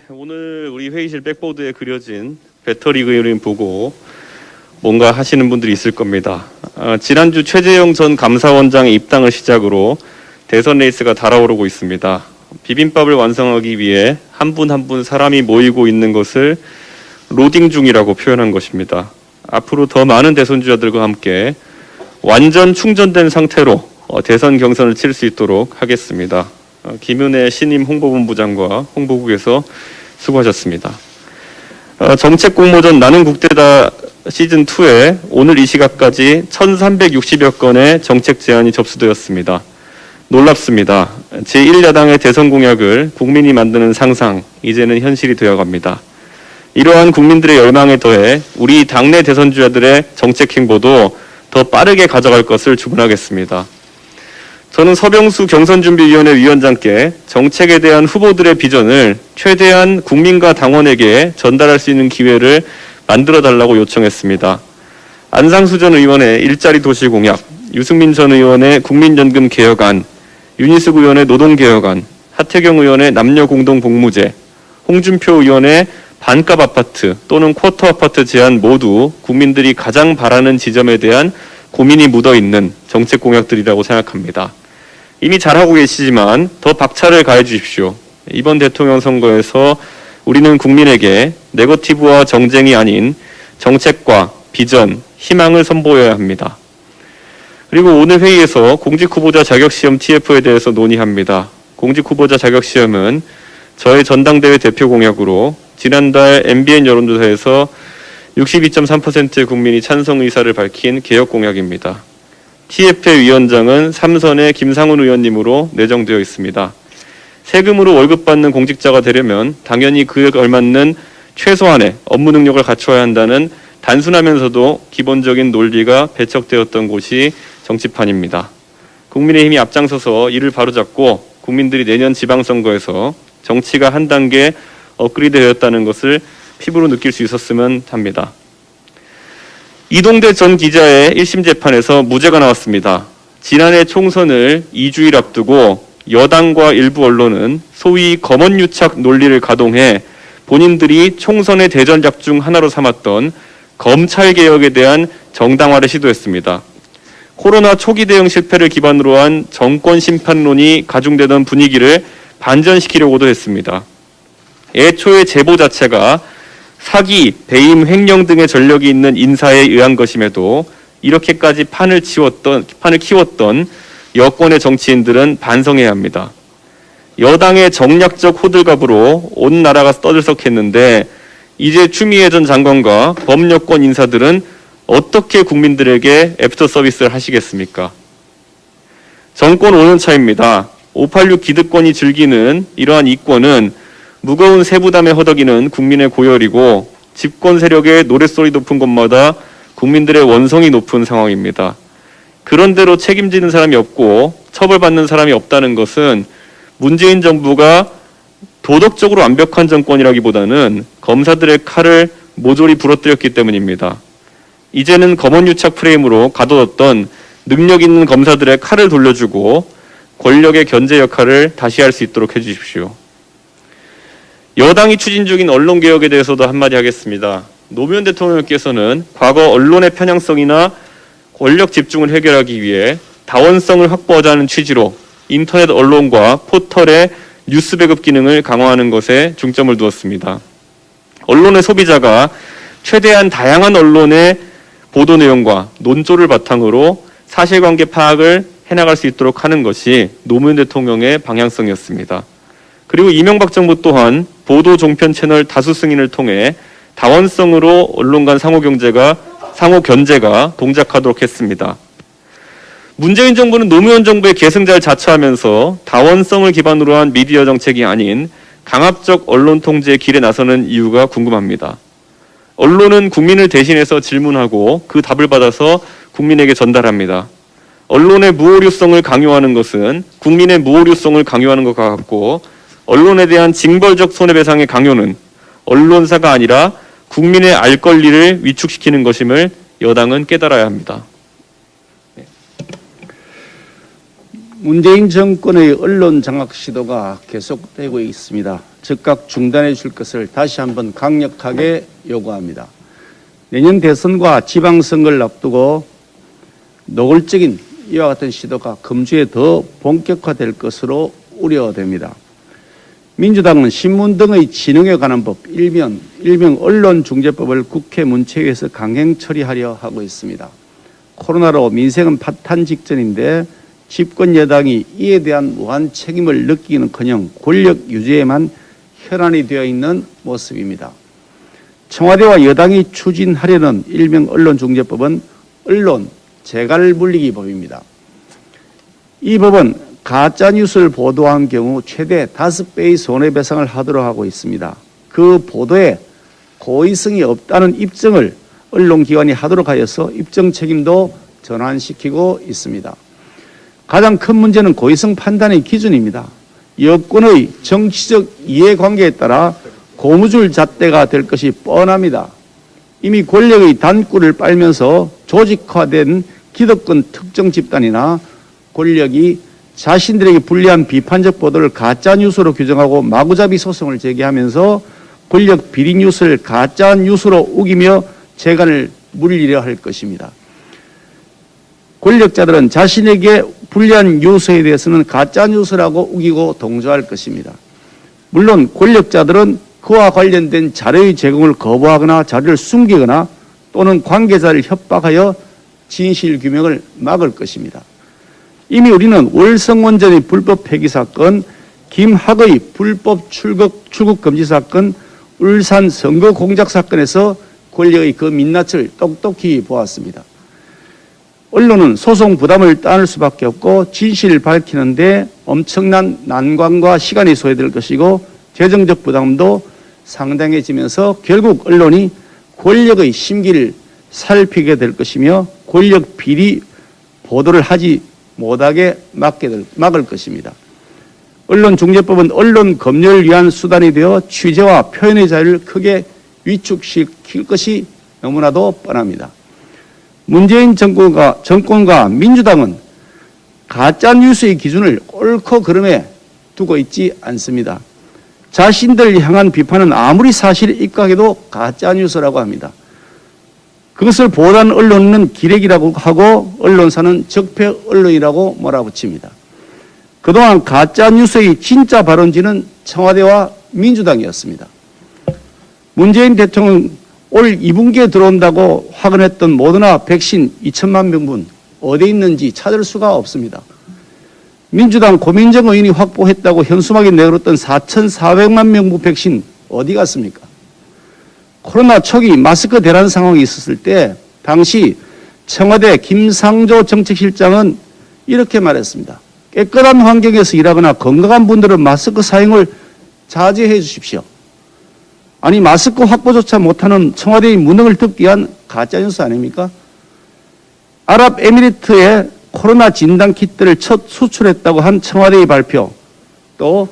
오늘 우리 회의실 백보드에 그려진 배터리 그림 보고 뭔가 하시는 분들이 있을 겁니다. 지난주 최재형 전 감사원장의 입당을 시작으로 대선 레이스가 달아오르고 있습니다. 비빔밥을 완성하기 위해 한 분 한 분 사람이 모이고 있는 것을 로딩 중이라고 표현한 것입니다. 앞으로 더 많은 대선주자들과 함께 완전 충전된 상태로 대선 경선을 칠 수 있도록 하겠습니다. 김은혜 신임 홍보본부장과 홍보국에서 수고하셨습니다. 정책 공모전 나는 국대다 시즌2에 오늘 이 시각까지 1360여 건의 정책 제안이 접수되었습니다. 놀랍습니다. 제1야당의 대선 공약을 국민이 만드는 상상, 이제는 현실이 되어갑니다. 이러한 국민들의 열망에 더해 우리 당내 대선주자들의 정책 행보도 더 빠르게 가져갈 것을 주문하겠습니다. 저는 서병수 경선준비위원회 위원장께 정책에 대한 후보들의 비전을 최대한 국민과 당원에게 전달할 수 있는 기회를 만들어달라고 요청했습니다. 안상수 전 의원의 일자리 도시 공약, 유승민 전 의원의 국민연금 개혁안, 윤희숙 의원의 노동개혁안, 하태경 의원의 남녀공동복무제, 홍준표 의원의 반값 아파트 또는 쿼터 아파트 제안 모두 국민들이 가장 바라는 지점에 대한 고민이 묻어있는 정책 공약들이라고 생각합니다. 이미 잘하고 계시지만 더 박차를 가해 주십시오. 이번 대통령 선거에서 우리는 국민에게 네거티브와 정쟁이 아닌 정책과 비전, 희망을 선보여야 합니다. 그리고 오늘 회의에서 공직후보자 자격시험 TF에 대해서 논의합니다. 공직후보자 자격시험은 저의 전당대회 대표 공약으로 지난달 MBN 여론조사에서 62.3%의 국민이 찬성 의사를 밝힌 개혁 공약입니다. TF의 위원장은 삼선의 김상훈 의원님으로 내정되어 있습니다. 세금으로 월급 받는 공직자가 되려면 당연히 그에 걸맞는 최소한의 업무 능력을 갖춰야 한다는 단순하면서도 기본적인 논리가 배척되었던 곳이 정치판입니다. 국민의힘이 앞장서서 이를 바로잡고 국민들이 내년 지방선거에서 정치가 한 단계 업그레이드 되었다는 것을 피부로 느낄 수 있었으면 합니다. 이동대 전 기자의 1심 재판에서 무죄가 나왔습니다. 지난해 총선을 2주일 앞두고 여당과 일부 언론은 소위 검언유착 논리를 가동해 본인들이 총선의 대전략 중 하나로 삼았던 검찰개혁에 대한 정당화를 시도했습니다. 코로나 초기 대응 실패를 기반으로 한 정권 심판론이 가중되던 분위기를 반전시키려고도 했습니다. 애초에 제보 자체가 사기, 배임, 횡령 등의 전력이 있는 인사에 의한 것임에도 이렇게까지 판을 키웠던 여권의 정치인들은 반성해야 합니다. 여당의 정략적 호들갑으로 온 나라가 떠들썩했는데 이제 추미애 전 장관과 범여권 인사들은 어떻게 국민들에게 애프터 서비스를 하시겠습니까? 정권 5년 차입니다. 586 기득권이 즐기는 이러한 이권은 무거운 세부담에 허덕이는 국민의 고열이고 집권 세력의 노랫소리 높은 곳마다 국민들의 원성이 높은 상황입니다. 그런대로 책임지는 사람이 없고 처벌받는 사람이 없다는 것은 문재인 정부가 도덕적으로 완벽한 정권이라기보다는 검사들의 칼을 모조리 부러뜨렸기 때문입니다. 이제는 검언유착 프레임으로 가둬뒀던 능력 있는 검사들의 칼을 돌려주고 권력의 견제 역할을 다시 할 수 있도록 해주십시오. 여당이 추진 중인 언론개혁에 대해서도 한마디 하겠습니다. 노무현 대통령께서는 과거 언론의 편향성이나 권력 집중을 해결하기 위해 다원성을 확보하자는 취지로 인터넷 언론과 포털의 뉴스 배급 기능을 강화하는 것에 중점을 두었습니다. 언론의 소비자가 최대한 다양한 언론의 보도 내용과 논조를 바탕으로 사실관계 파악을 해나갈 수 있도록 하는 것이 노무현 대통령의 방향성이었습니다. 그리고 이명박 정부 또한 보도 종편 채널 다수 승인을 통해 다원성으로 언론 간 상호 견제가 동작하도록 했습니다. 문재인 정부는 노무현 정부의 계승자를 자처하면서 다원성을 기반으로 한 미디어 정책이 아닌 강압적 언론 통제의 길에 나서는 이유가 궁금합니다. 언론은 국민을 대신해서 질문하고 그 답을 받아서 국민에게 전달합니다. 언론의 무오류성을 강요하는 것은 국민의 무오류성을 강요하는 것과 같고 언론에 대한 징벌적 손해배상의 강요는 언론사가 아니라 국민의 알 권리를 위축시키는 것임을 여당은 깨달아야 합니다. 문재인 정권의 언론 장악 시도가 계속되고 있습니다. 즉각 중단해 줄 것을 다시 한번 강력하게 요구합니다. 내년 대선과 지방선거를 앞두고 노골적인 이와 같은 시도가 금주에 더 본격화될 것으로 우려됩니다. 민주당은 신문 등의 진흥에 관한 법, 일명 언론중재법을 국회 문체위에서 강행 처리하려 하고 있습니다. 코로나로 민생은 파탄 직전인데 집권 여당이 이에 대한 무한 책임을 느끼기는커녕 권력 유지에만 혈안이 되어 있는 모습입니다. 청와대와 여당이 추진하려는 일명 언론중재법은 언론 재갈 물리기 법입니다. 이 법은 가짜뉴스를 보도한 경우 최대 5배의 손해배상을 하도록 하고 있습니다. 그 보도에 고의성이 없다는 입증을 언론기관이 하도록 하여서 입증 책임도 전환시키고 있습니다. 가장 큰 문제는 고의성 판단의 기준입니다. 여권의 정치적 이해관계에 따라 고무줄 잣대가 될 것이 뻔합니다. 이미 권력의 단꿀을 빨면서 조직화된 기득권 특정 집단이나 권력이 자신들에게 불리한 비판적 보도를 가짜뉴스로 규정하고 마구잡이 소송을 제기하면서 권력 비리 뉴스를 가짜뉴스로 우기며 재간을 물리려 할 것입니다. 권력자들은 자신에게 불리한 뉴스에 대해서는 가짜뉴스라고 우기고 동조할 것입니다. 물론 권력자들은 그와 관련된 자료의 제공을 거부하거나 자료를 숨기거나 또는 관계자를 협박하여 진실 규명을 막을 것입니다. 이미 우리는 월성원전의 불법 폐기 사건, 김학의 불법 출국 금지 사건, 울산 선거 공작 사건에서 권력의 그 민낯을 똑똑히 보았습니다. 언론은 소송 부담을 따를 수밖에 없고 진실을 밝히는데 엄청난 난관과 시간이 소요될 것이고 재정적 부담도 상당해지면서 결국 언론이 권력의 심기를 살피게 될 것이며 권력 비리 보도를 하지 못하게 막을 것입니다. 언론중재법은 언론 검열을 위한 수단이 되어 취재와 표현의 자유를 크게 위축시킬 것이 너무나도 뻔합니다. 문재인 정권과 민주당은 가짜뉴스의 기준을 옳고 그름에 두고 있지 않습니다. 자신들 향한 비판은 아무리 사실에 입각해도 가짜뉴스라고 합니다. 그것을 보도한 언론은 기레기라고 하고 언론사는 적폐 언론이라고 몰아붙입니다. 그동안 가짜뉴스의 진짜 발원지는 청와대와 민주당이었습니다. 문재인 대통령 올 2분기에 들어온다고 확언했던 모더나 백신 2천만 명분 어디 있는지 찾을 수가 없습니다. 민주당 고민정 의원이 확보했다고 현수막에 내걸었던 4,400만 명분 백신 어디 갔습니까? 코로나 초기 마스크 대란 상황이 있었을 때 당시 청와대 김상조 정책실장은 이렇게 말했습니다. 깨끗한 환경에서 일하거나 건강한 분들은 마스크 사용을 자제해 주십시오. 아니 마스크 확보조차 못하는 청와대의 무능을 듣기 위한 가짜뉴스 아닙니까? 아랍에미리트에 코로나 진단키트를 첫 수출했다고 한 청와대의 발표, 또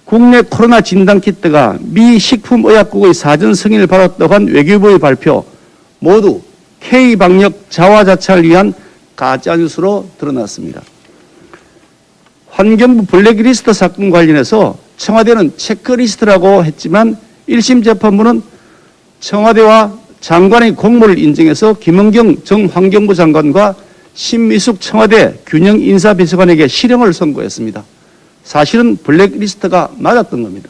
국내 코로나 진단키트가 미 식품의약국의 사전 승인을 받았다고 한 외교부의 발표, 모두 K방역 자화자찬을 위한 가짜뉴스로 드러났습니다. 환경부 블랙리스트 사건 관련해서 청와대는 체크리스트라고 했지만 1심 재판부는 청와대와 장관의 공모를 인정해서 김은경 전 환경부 장관과 신미숙 청와대 균형인사비서관에게 실형을 선고했습니다. 사실은 블랙리스트가 맞았던 겁니다.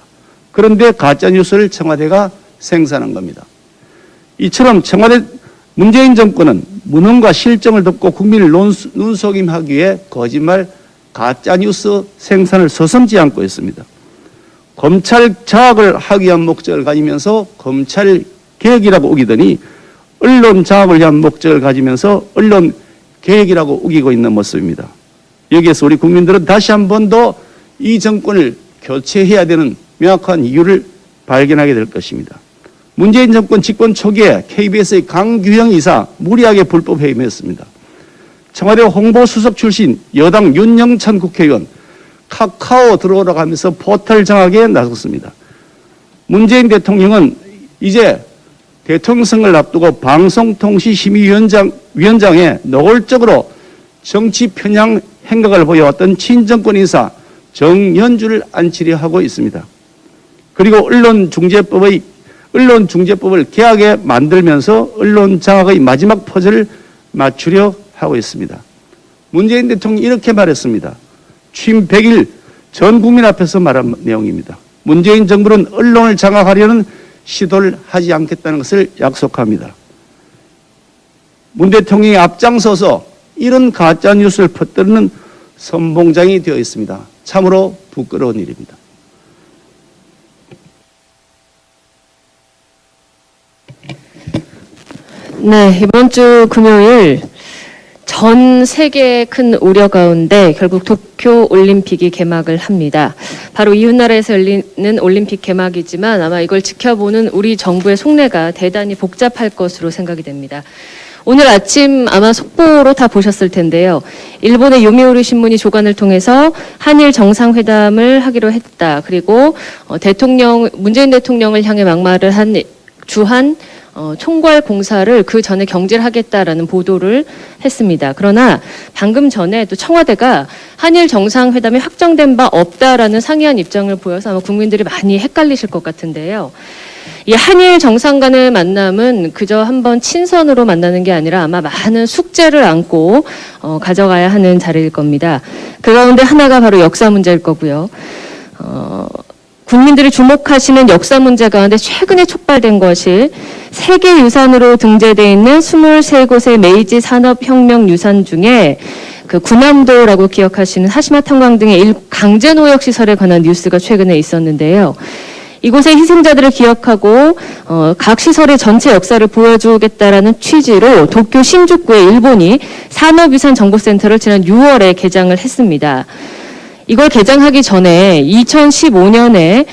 그런데 가짜뉴스를 청와대가 생산한 겁니다. 이처럼 청와대 문재인 정권은 무능과 실정을 덮고 국민을 눈속임하기 위해 거짓말, 가짜뉴스 생산을 서슴지 않고 있습니다. 검찰 장악을 하기 위한 목적을 가지면서 검찰 개혁이라고 우기더니 언론 장악을 위한 목적을 가지면서 언론 개혁이라고 우기고 있는 모습입니다. 여기에서 우리 국민들은 다시 한 번 더 이 정권을 교체해야 되는 명확한 이유를 발견하게 될 것입니다. 문재인 정권 집권 초기에 KBS의 강규형 이사 무리하게 불법 해임했습니다. 청와대 홍보수석 출신 여당 윤영찬 국회의원 카카오 들어오라고 하면서 포털 장악에 나섰습니다. 문재인 대통령은 이제 대통령 선거를 앞두고 방송통신심의위원장에 노골적으로 정치 편향 행각을 보여왔던 친정권 인사 정연주를 안치려 하고 있습니다. 그리고 언론중재법을 개하게 만들면서 언론 장악의 마지막 퍼즐을 맞추려 하고 있습니다. 문재인 대통령이 이렇게 말했습니다. 취임 100일 전 국민 앞에서 말한 내용입니다. 문재인 정부는 언론을 장악하려는 시도를 하지 않겠다는 것을 약속합니다. 문 대통령이 앞장서서 이런 가짜뉴스를 퍼뜨리는 선봉장이 되어 있습니다. 참으로 부끄러운 일입니다. 네, 이번 주 금요일 전 세계의 큰 우려 가운데 결국 도쿄 올림픽이 개막을 합니다. 바로 이웃나라에서 열리는 올림픽 개막이지만 아마 이걸 지켜보는 우리 정부의 속내가 대단히 복잡할 것으로 생각이 됩니다. 오늘 아침 아마 속보로 다 보셨을 텐데요. 일본의 요미우리 신문이 조간을 통해서 한일 정상회담을 하기로 했다. 그리고 문재인 대통령을 향해 막말을 한 주한 총괄 공사를 그 전에 경질하겠다라는 보도를 했습니다. 그러나 방금 전에 또 청와대가 한일 정상회담이 확정된 바 없다라는 상이한 입장을 보여서 아마 국민들이 많이 헷갈리실 것 같은데요. 이 한일 정상 간의 만남은 그저 한번 친선으로 만나는 게 아니라 아마 많은 숙제를 안고 가져가야 하는 자리일 겁니다. 그 가운데 하나가 바로 역사 문제일 거고요. 국민들이 주목하시는 역사 문제 가운데 최근에 촉발된 것이 세계유산으로 등재되어 있는 23곳의 메이지 산업혁명 유산 중에 그 군함도라고 기억하시는 하시마 탄광 등의 강제노역 시설에 관한 뉴스가 최근에 있었는데요. 이곳의 희생자들을 기억하고 각 시설의 전체 역사를 보여주겠다라는 취지로 도쿄 신주쿠의 일본이 산업유산정보센터를 지난 6월에 개장을 했습니다. 이걸 개장하기 전에 2015년에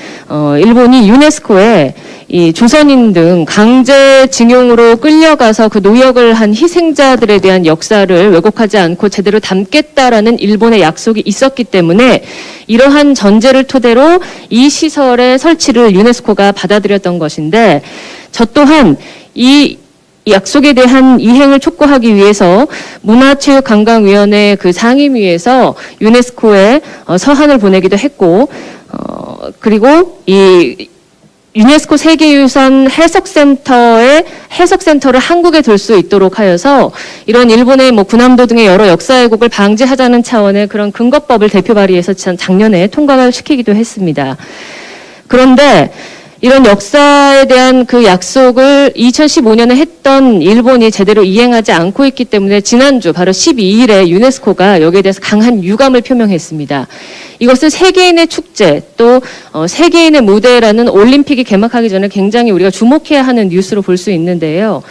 일본이 유네스코에 이 조선인 등 강제징용으로 끌려가서 그 노역을 한 희생자들에 대한 역사를 왜곡하지 않고 제대로 담겠다라는 일본의 약속이 있었기 때문에 이러한 전제를 토대로 이 시설의 설치를 유네스코가 받아들였던 것인데 저 또한 이 약속에 대한 이행을 촉구하기 위해서 문화체육관광위원회 그 상임위에서 유네스코에 서한을 보내기도 했고 그리고 이 유네스코 세계유산 해석센터를 한국에 둘 수 있도록 하여서 이런 일본의 군함도 등의 여러 역사 왜곡을 방지하자는 차원의 그런 근거법을 대표 발의해서 작년에 통과를 시키기도 했습니다. 그런데 이런 역사에 대한 그 약속을 2015년에 했던 일본이 제대로 이행하지 않고 있기 때문에 지난주 바로 12일에 유네스코가 여기에 대해서 강한 유감을 표명했습니다. 이것은 세계인의 축제 또 세계인의 무대라는 올림픽이 개막하기 전에 굉장히 우리가 주목해야 하는 뉴스로 볼 수 있는데요.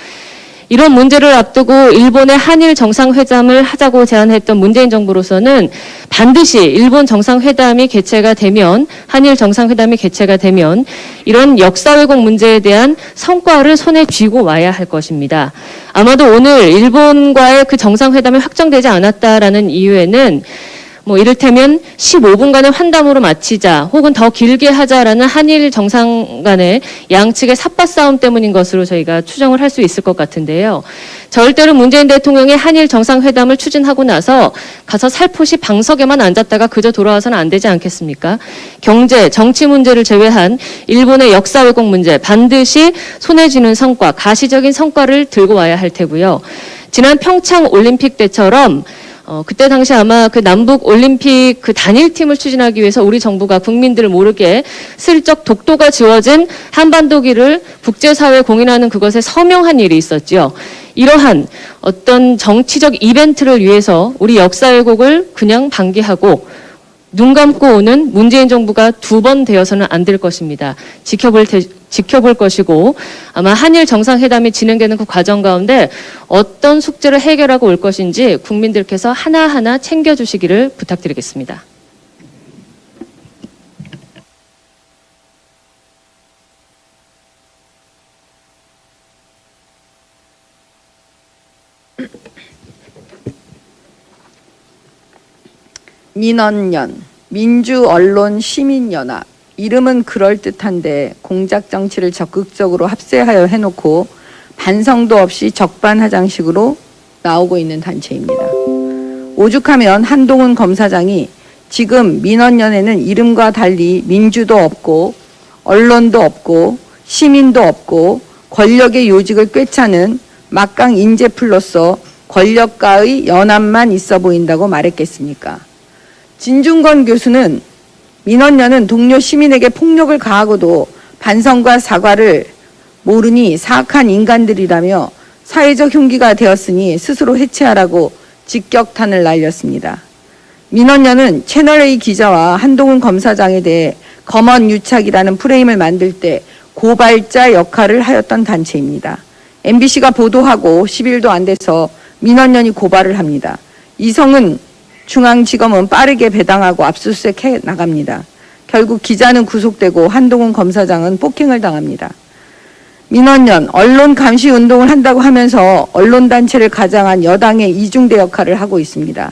이런 문제를 앞두고 일본의 한일 정상회담을 하자고 제안했던 문재인 정부로서는 반드시 일본 정상회담이 개최가 되면 한일 정상회담이 개최가 되면 이런 역사 왜곡 문제에 대한 성과를 손에 쥐고 와야 할 것입니다. 아마도 오늘 일본과의 그 정상회담이 확정되지 않았다라는 이유에는 이를테면 15분간의 환담으로 마치자 혹은 더 길게 하자라는 한일 정상 간의 양측의 삿바 싸움 때문인 것으로 저희가 추정을 할 수 있을 것 같은데요. 절대로 문재인 대통령이 한일 정상회담을 추진하고 나서 가서 살포시 방석에만 앉았다가 그저 돌아와서는 안 되지 않겠습니까? 경제, 정치 문제를 제외한 일본의 역사 왜곡 문제 반드시 손에 쥐는 성과, 가시적인 성과를 들고 와야 할 테고요. 지난 평창 올림픽 때처럼 그때 당시 아마 그 남북 올림픽 그 단일팀을 추진하기 위해서 우리 정부가 국민들을 모르게 슬쩍 독도가 지어진 한반도기를 국제사회에 공인하는 그것에 서명한 일이 있었죠. 이러한 어떤 정치적 이벤트를 위해서 우리 역사 왜곡을 그냥 방기하고 눈 감고 오는 문재인 정부가 두 번 되어서는 안 될 것입니다. 지켜볼 것이고 아마 한일 정상회담이 진행되는 그 과정 가운데 어떤 숙제를 해결하고 올 것인지 국민들께서 하나하나 챙겨주시기를 부탁드리겠습니다. 민언연, 민주언론시민연합. 이름은 그럴듯한데 공작 정치를 적극적으로 합세하여 해놓고 반성도 없이 적반하장식으로 나오고 있는 단체입니다. 오죽하면 한동훈 검사장이 지금 민언연에는 이름과 달리 민주도 없고 언론도 없고 시민도 없고 권력의 요직을 꿰차는 막강 인재풀로서 권력가의 연합만 있어 보인다고 말했겠습니까? 진중권 교수는 민원연은 동료 시민에게 폭력을 가하고도 반성과 사과를 모르니 사악한 인간들이라며 사회적 흉기가 되었으니 스스로 해체하라고 직격탄을 날렸습니다. 민원연은 채널A 기자와 한동훈 검사장에 대해 검언유착이라는 프레임을 만들 때 고발자 역할을 하였던 단체입니다. MBC가 보도하고 10일도 안 돼서 민원연이 고발을 합니다. 이성은 중앙지검은 빠르게 배당하고 압수수색해 나갑니다. 결국 기자는 구속되고 한동훈 검사장은 폭행을 당합니다. 민원연, 언론 감시 운동을 한다고 하면서 언론단체를 가장한 여당의 이중대 역할을 하고 있습니다.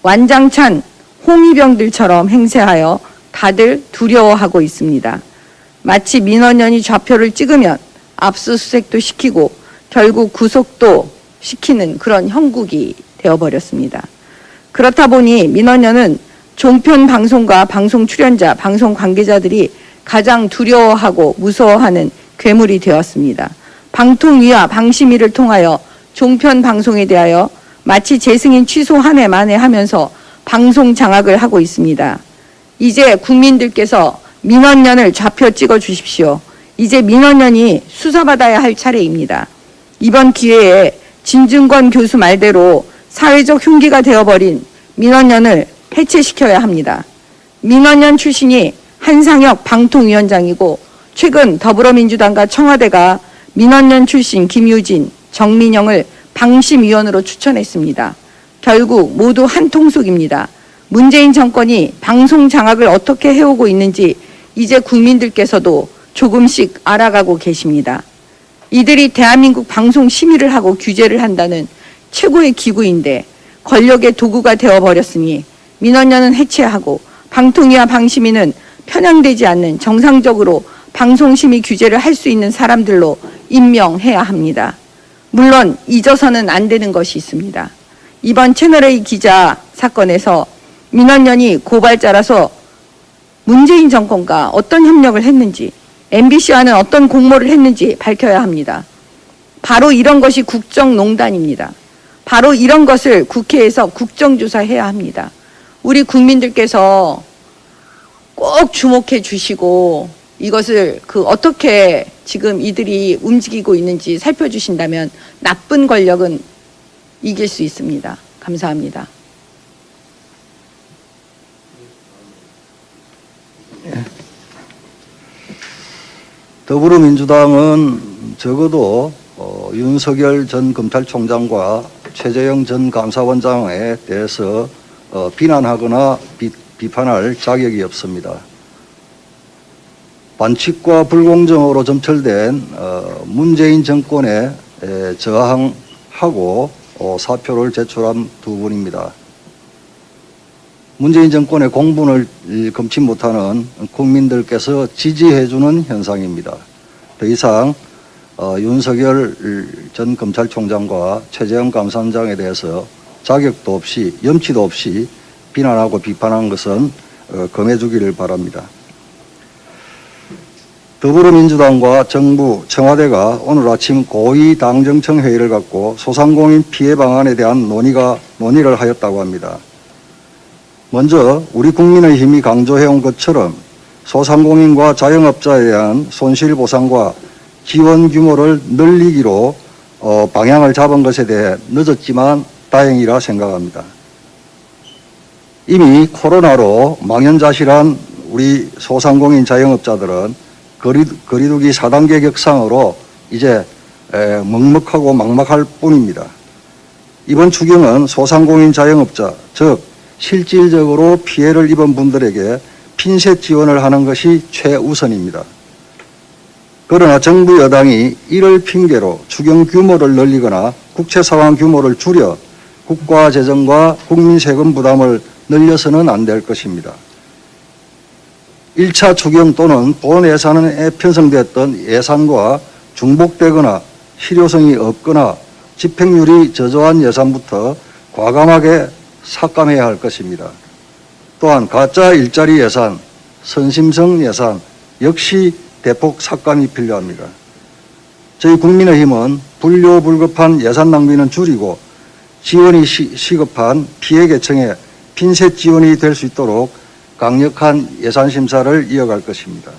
완장찬 홍위병들처럼 행세하여 다들 두려워하고 있습니다. 마치 민원연이 좌표를 찍으면 압수수색도 시키고 결국 구속도 시키는 그런 형국이 되어버렸습니다. 그렇다 보니 민원연은 종편 방송과 방송 출연자, 방송 관계자들이 가장 두려워하고 무서워하는 괴물이 되었습니다. 방통위와 방심위를 통하여 종편 방송에 대하여 마치 재승인 취소 한 해 만에 하면서 방송 장악을 하고 있습니다. 이제 국민들께서 민원연을 좌표 찍어 주십시오. 이제 민원연이 수사받아야 할 차례입니다. 이번 기회에 진중권 교수 말대로 사회적 흉기가 되어버린 민원연을 해체시켜야 합니다. 민원연 출신이 한상혁 방통위원장이고 최근 더불어민주당과 청와대가 민원연 출신 김유진, 정민영을 방심위원으로 추천했습니다. 결국 모두 한 통속입니다. 문재인 정권이 방송 장악을 어떻게 해오고 있는지 이제 국민들께서도 조금씩 알아가고 계십니다. 이들이 대한민국 방송 심의를 하고 규제를 한다는 최고의 기구인데 권력의 도구가 되어버렸으니 민원연은 해체하고 방통위와 방심위는 편향되지 않는 정상적으로 방송심의 규제를 할 수 있는 사람들로 임명해야 합니다. 물론 잊어서는 안 되는 것이 있습니다. 이번 채널A 기자 사건에서 민원연이 고발자라서 문재인 정권과 어떤 협력을 했는지, MBC와는 어떤 공모를 했는지 밝혀야 합니다. 바로 이런 것이 국정농단입니다. 바로 이런 것을 국회에서 국정조사해야 합니다. 우리 국민들께서 꼭 주목해 주시고 이것을 어떻게 지금 이들이 움직이고 있는지 살펴주신다면 나쁜 권력은 이길 수 있습니다. 감사합니다. 더불어민주당은 적어도 윤석열 전 검찰총장과 최재형 전 감사원장에 대해서 비난하거나 비판할 자격이 없습니다. 반칙과 불공정으로 점철된 문재인 정권에 저항하고 사표를 제출한 두 분입니다. 문재인 정권의 공분을 금치 못하는 국민들께서 지지해주는 현상입니다. 더 이상 윤석열 전 검찰총장과 최재형 감사원장에 대해서 자격도 없이 염치도 없이 비난하고 비판한 것은 금해주기를 바랍니다. 더불어민주당과 정부, 청와대가 오늘 아침 고위 당정청 회의를 갖고 소상공인 피해 방안에 대한 논의를 하였다고 합니다. 먼저 우리 국민의힘이 강조해온 것처럼 소상공인과 자영업자에 대한 손실보상과 지원 규모를 늘리기로 방향을 잡은 것에 대해 늦었지만 다행이라 생각합니다. 이미 코로나로 망연자실한 우리 소상공인 자영업자들은 거리두기 4단계 격상으로 이제 먹먹하고 막막할 뿐입니다. 이번 추경은 소상공인 자영업자, 즉 실질적으로 피해를 입은 분들에게 핀셋 지원을 하는 것이 최우선입니다. 그러나 정부 여당이 이를 핑계로 추경 규모를 늘리거나 국채 상환 규모를 줄여 국가 재정과 국민 세금 부담을 늘려서는 안 될 것입니다. 1차 추경 또는 본 예산에 편성됐던 예산과 중복되거나 실효성이 없거나 집행률이 저조한 예산부터 과감하게 삭감해야 할 것입니다. 또한 가짜 일자리 예산, 선심성 예산 역시 대폭 삭감이 필요합니다. 저희 국민의힘은 불효불급한 예산 낭비는 줄이고 지원이 시급한 피해 계층에 핀셋 지원이 될 수 있도록 강력한 예산 심사를 이어갈 것입니다.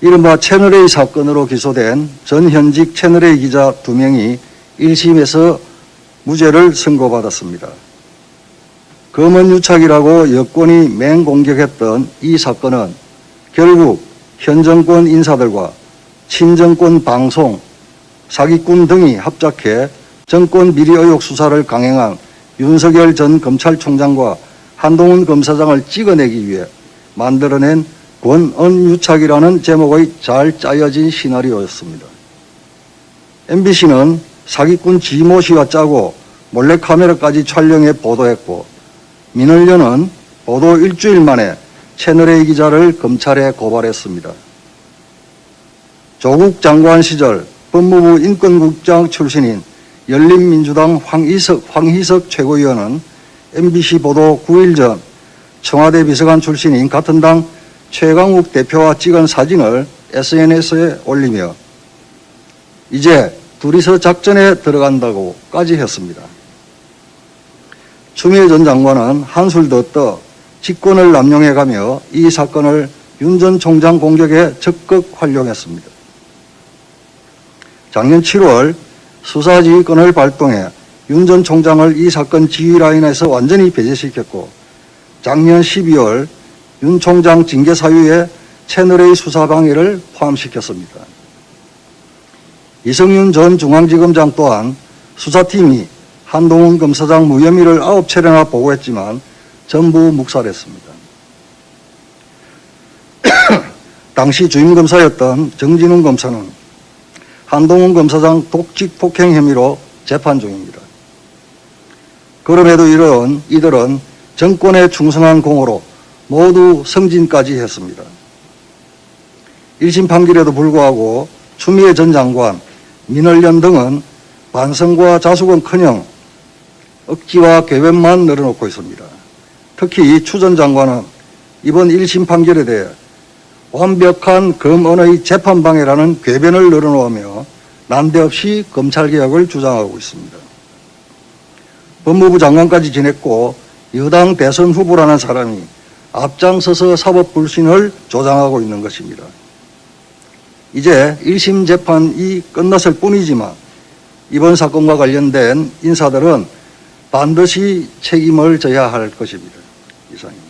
이른바 채널A 사건으로 기소된 전현직 채널A 기자 2명이 1심에서 무죄를 선고받았습니다. 검언유착이라고 여권이 맹공격했던 이 사건은 결국 현 정권 인사들과 친정권 방송, 사기꾼 등이 합작해 정권 비리 의혹 수사를 강행한 윤석열 전 검찰총장과 한동훈 검사장을 찍어내기 위해 만들어낸 권언유착이라는 제목의 잘 짜여진 시나리오였습니다. MBC는 사기꾼 지모 씨와 짜고 몰래카메라까지 촬영해 보도했고 민원련은 보도 일주일 만에 채널A 기자를 검찰에 고발했습니다. 조국 장관 시절 법무부 인권국장 출신인 열린민주당 황희석 최고위원은 MBC 보도 9일 전 청와대 비서관 출신인 같은 당 최강욱 대표와 찍은 사진을 SNS에 올리며 이제 둘이서 작전에 들어간다고까지 했습니다. 추미애 전 장관은 한술 더 떠 직권을 남용해가며 이 사건을 윤 전 총장 공격에 적극 활용했습니다. 작년 7월 수사지휘권을 발동해 윤 전 총장을 이 사건 지휘 라인에서 완전히 배제시켰고 작년 12월 윤 총장 징계 사유에 채널A 수사 방해를 포함시켰습니다. 이성윤 전 중앙지검장 또한 수사팀이 한동훈 검사장 무혐의를 9차례나 보고했지만 전부 묵살했습니다. 당시 주임검사였던 정진웅 검사는 한동훈 검사장 독직 폭행 혐의로 재판 중입니다. 그럼에도 이들은 정권에 충성한 공으로 모두 승진까지 했습니다. 1심 판결에도 불구하고 추미애 전 장관, 민원련 등은 반성과 자숙은커녕 억지와 궤변만 늘어놓고 있습니다. 특히 추 전 장관은 이번 1심 판결에 대해 완벽한 검언의 재판방해라는 궤변을 늘어놓으며 난데없이 검찰개혁을 주장하고 있습니다. 법무부 장관까지 지냈고 여당 대선 후보라는 사람이 앞장서서 사법불신을 조장하고 있는 것입니다. 이제 1심 재판이 끝났을 뿐이지만 이번 사건과 관련된 인사들은 반드시 책임을 져야 할 것입니다. 이상입니다.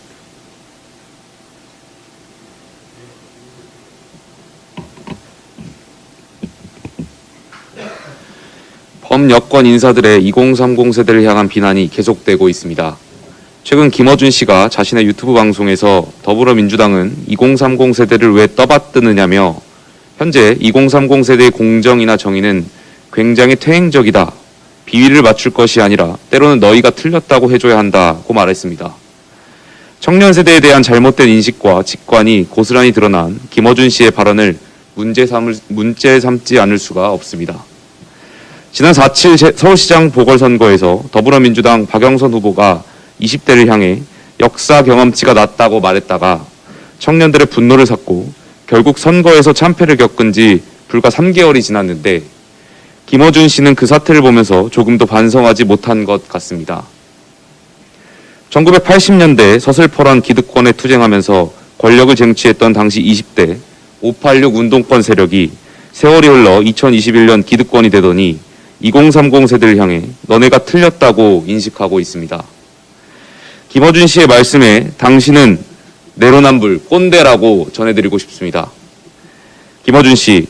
범여권 인사들의 2030 세대를 향한 비난이 계속되고 있습니다. 최근 김어준 씨가 자신의 유튜브 방송에서 더불어민주당은 2030 세대를 왜 떠받드느냐며 현재 2030 세대의 공정이나 정의는 굉장히 퇴행적이다. 비위를 맞출 것이 아니라 때로는 너희가 틀렸다고 해줘야 한다고 말했습니다. 청년 세대에 대한 잘못된 인식과 직관이 고스란히 드러난 김어준 씨의 발언을 문제 삼지 않을 수가 없습니다. 지난 4.7 서울시장 보궐선거에서 더불어민주당 박영선 후보가 20대를 향해 역사 경험치가 낮다고 말했다가 청년들의 분노를 샀고 결국 선거에서 참패를 겪은 지 불과 3개월이 지났는데 김어준 씨는 그 사태를 보면서 조금도 반성하지 못한 것 같습니다. 1980년대 서슬퍼런 기득권에 투쟁하면서 권력을 쟁취했던 당시 20대 586 운동권 세력이 세월이 흘러 2021년 기득권이 되더니 2030 세대를 향해 너네가 틀렸다고 인식하고 있습니다. 김어준 씨의 말씀에 당신은 내로남불, 꼰대라고 전해드리고 싶습니다. 김어준 씨,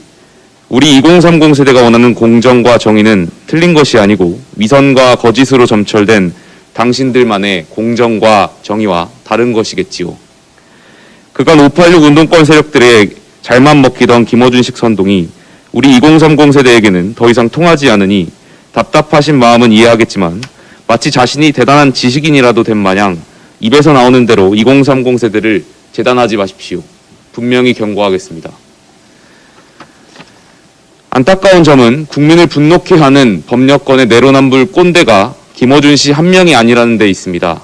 우리 2030 세대가 원하는 공정과 정의는 틀린 것이 아니고 위선과 거짓으로 점철된 당신들만의 공정과 정의와 다른 것이겠지요. 그간 586 운동권 세력들의 잘만 먹히던 김어준식 선동이 우리 2030 세대에게는 더 이상 통하지 않으니 답답하신 마음은 이해하겠지만 마치 자신이 대단한 지식인이라도 된 마냥 입에서 나오는 대로 2030 세대를 재단하지 마십시오. 분명히 경고하겠습니다. 안타까운 점은 국민을 분노케 하는 법여권의 내로남불 꼰대가 김어준 씨 한 명이 아니라는 데 있습니다.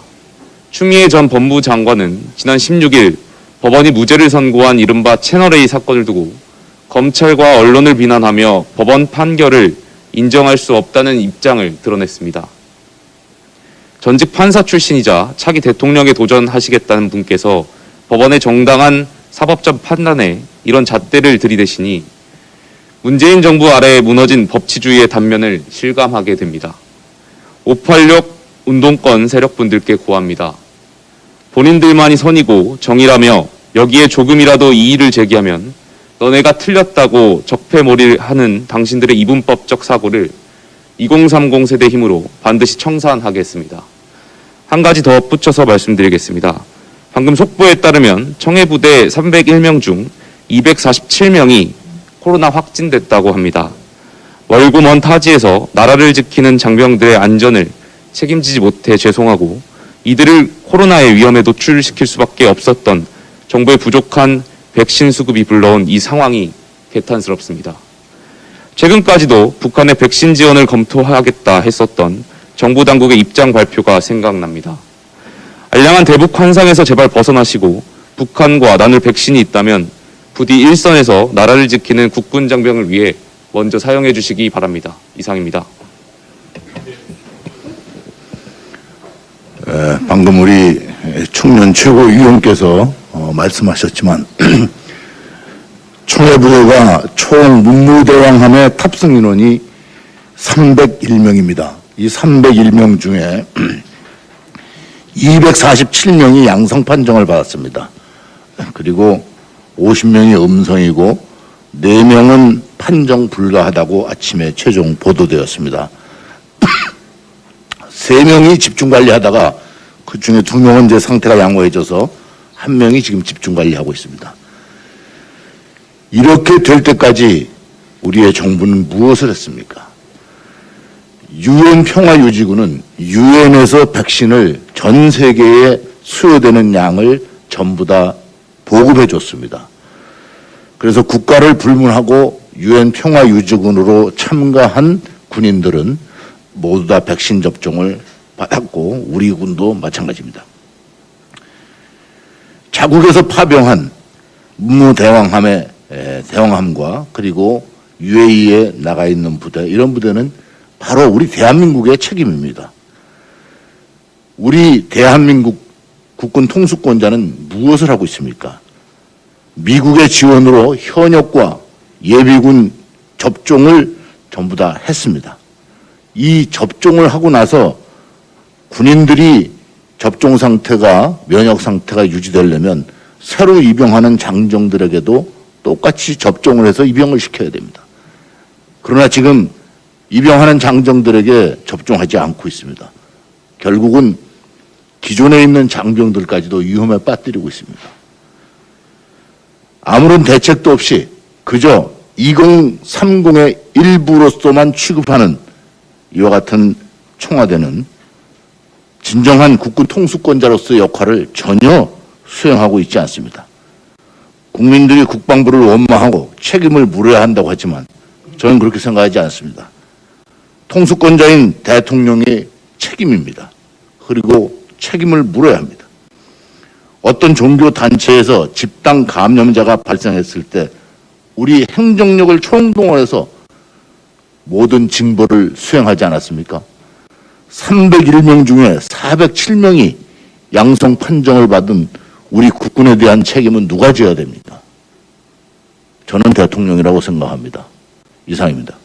추미애 전 법무부 장관은 지난 16일 법원이 무죄를 선고한 이른바 채널A 사건을 두고 검찰과 언론을 비난하며 법원 판결을 인정할 수 없다는 입장을 드러냈습니다. 전직 판사 출신이자 차기 대통령에 도전하시겠다는 분께서 법원의 정당한 사법적 판단에 이런 잣대를 들이대시니 문재인 정부 아래 무너진 법치주의의 단면을 실감하게 됩니다. 586 운동권 세력분들께 고합니다. 본인들만이 선이고 정의라며 여기에 조금이라도 이의를 제기하면 너네가 틀렸다고 적폐몰이를 하는 당신들의 이분법적 사고를 2030 세대 힘으로 반드시 청산하겠습니다. 한 가지 더 붙여서 말씀드리겠습니다. 방금 속보에 따르면 청해부대 301명 중 247명이 코로나 확진됐다고 합니다. 멀고 먼 타지에서 나라를 지키는 장병들의 안전을 책임지지 못해 죄송하고 이들을 코로나의 위험에 노출시킬 수밖에 없었던 정부의 부족한 백신 수급이 불러온 이 상황이 개탄스럽습니다. 최근까지도 북한의 백신 지원을 검토하겠다 했었던 정부 당국의 입장 발표가 생각납니다. 알량한 대북 환상에서 제발 벗어나시고 북한과 나눌 백신이 있다면 부디 일선에서 나라를 지키는 국군 장병을 위해 먼저 사용해 주시기 바랍니다. 이상입니다. 방금 우리 청년 최고위원께서 말씀하셨지만 청해부대가 총 문무대왕함의 탑승 인원이 301명입니다. 이 301명 중에 247명이 양성 판정을 받았습니다. 그리고 50명이 음성이고 4명은 판정 불가하다고 아침에 최종 보도되었습니다. 3명이 집중관리하다가 그 중에 2명은 이제 상태가 양호해져서 1명이 지금 집중관리하고 있습니다. 이렇게 될 때까지 우리의 정부는 무엇을 했습니까? 유엔 평화유지군은 유엔에서 백신을 전 세계에 수요되는 양을 전부 다 보급해 줬습니다. 그래서 국가를 불문하고 유엔 평화유지군으로 참가한 군인들은 모두 다 백신 접종을 받았고 우리 군도 마찬가지입니다. 자국에서 파병한 문무대왕함의 대왕함과 그리고 UAE에 나가 있는 부대, 이런 부대는 바로 우리 대한민국의 책임입니다. 우리 대한민국 국군 통수권자는 무엇을 하고 있습니까? 미국의 지원으로 현역과 예비군 접종을 전부 다 했습니다. 이 접종을 하고 나서 군인들이 접종 상태가, 면역 상태가 유지되려면 새로 입영하는 장정들에게도 똑같이 접종을 해서 입영을 시켜야 됩니다. 그러나 지금 입영하는 장정들에게 접종하지 않고 있습니다. 결국은 기존에 있는 장병들까지도 위험에 빠뜨리고 있습니다. 아무런 대책도 없이 그저 2030의 일부로서만 취급하는 이와 같은 청와대는 진정한 국군 통수권자로서의 역할을 전혀 수행하고 있지 않습니다. 국민들이 국방부를 원망하고 책임을 물어야 한다고 하지만 저는 그렇게 생각하지 않습니다. 통수권자인 대통령의 책임입니다. 그리고 책임을 물어야 합니다. 어떤 종교단체에서 집단 감염자가 발생했을 때 우리 행정력을 총동원해서 모든 징벌을 수행하지 않았습니까? 301명 중에 407명이 양성 판정을 받은 우리 국군에 대한 책임은 누가 져야 됩니까? 저는 대통령이라고 생각합니다. 이상입니다.